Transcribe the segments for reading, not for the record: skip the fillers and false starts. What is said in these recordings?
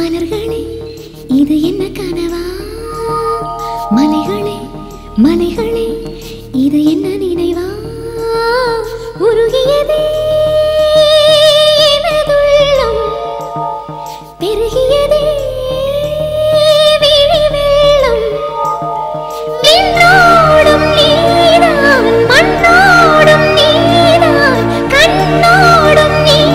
மலர்களே இது என்ன கனவா? மலைகளே மலைகளே இது என்ன நினைவா? உருகியதே எனதுள்ளம், பெருகியதே விழி வெள்ளம். விண்ணோடும் நீதான், மண்ணோடும் நீதான், கண்ணோடும் நீதான்.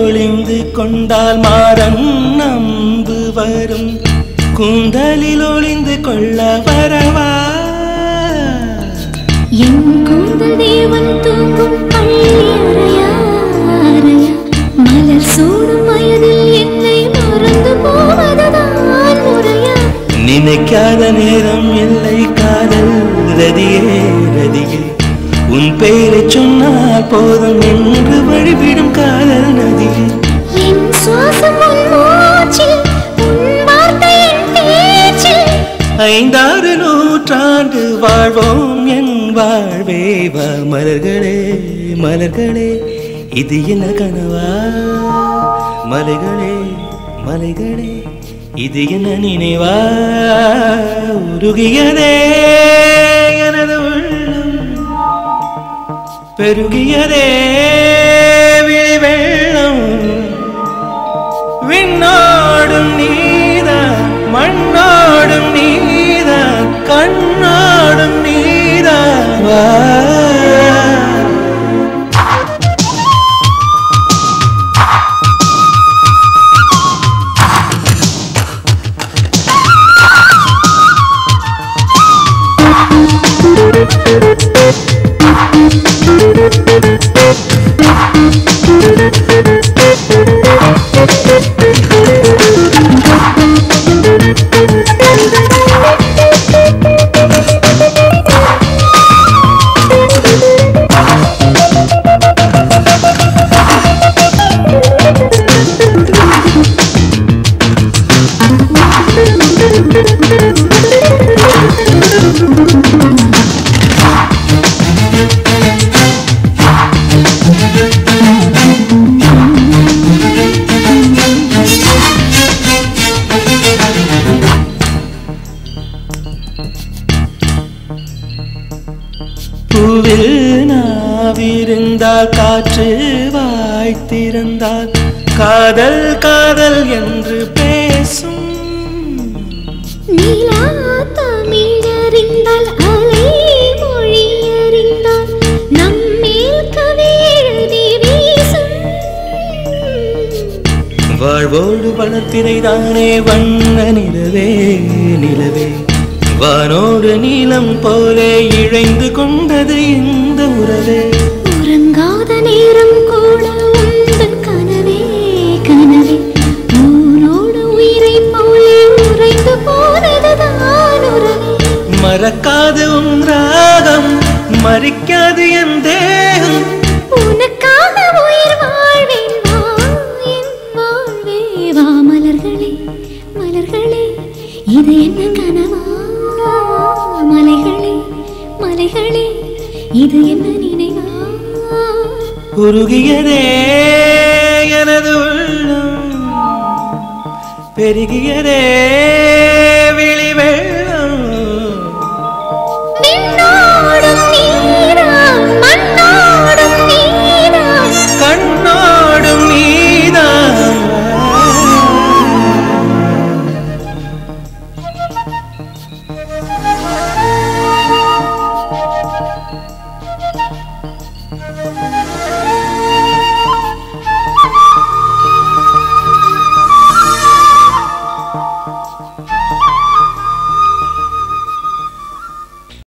ஒளிந்து கொண்டால் மாறன் நம்பு வரும், கூந்தலில் ஒளிந்து கொள்ள வரவா? என் கூந்தல் தேவன் தூங்கும் பள்ளியறையா, மலர் சூடும் வயதில் என்னை மறந்து போவதுதான் முறையா? நினைக்காத நேரம் இல்லை காதல் ரதியே ரதியே, உன் பெயரை சொன்னால் போதும் என்று வழிவிடும் காதல் நதியே. என் சுவாசம் உன் மூச்சில், உன் வார்த்தை என் பேச்சில். 5-6 நூற்றாண்டு வாழ்வோம் என் வாழ்வே வா. மலர்களே மலர்களே இது என்ன கனவா? மலைகளே மலைகளே இது என்ன நினைவா? உருகியதே எனது உள்ளம், பெருகியதே விழி வெள்ளம். விண்ணோடும் நீதான், மண்ணோடும் நீதான், கண்ணோடும் நீதான். வா பூவில் நாவிருந்தால் காற்று வாய்த்திருந்தால் காதல் காதல் என்று பேசும். நீலா தமிழறிந்தால் அலை மொழி அறிந்தால் நம்மேல் கவி எழுதி வீசும். வாழ்வோடு வளர்த்திரைதானே வண்ண நிலவே நிலவே, வானோடு நீலம் போலே இழைந்து கொண்டது இந்த உறவே. உறங்காத நேரம் கூட உந்தன் கனவே கனவே, ஊரோடு உயிரை போலே உறைந்து போனதுதான் உறவே. மறக்காது உன் ராகம், மறிக்காது என் தேகம், உனக்காக உயிர் வாழ்வேன் வா என் வாழ்வே வா. மலர்களே மலர்களே இது என்ன கனவா? மலைகளே மலைகளே இது என்ன நினைவா? உருகியதே எனது உள்ளம், பெருகியதே விழி வெள்ளம்.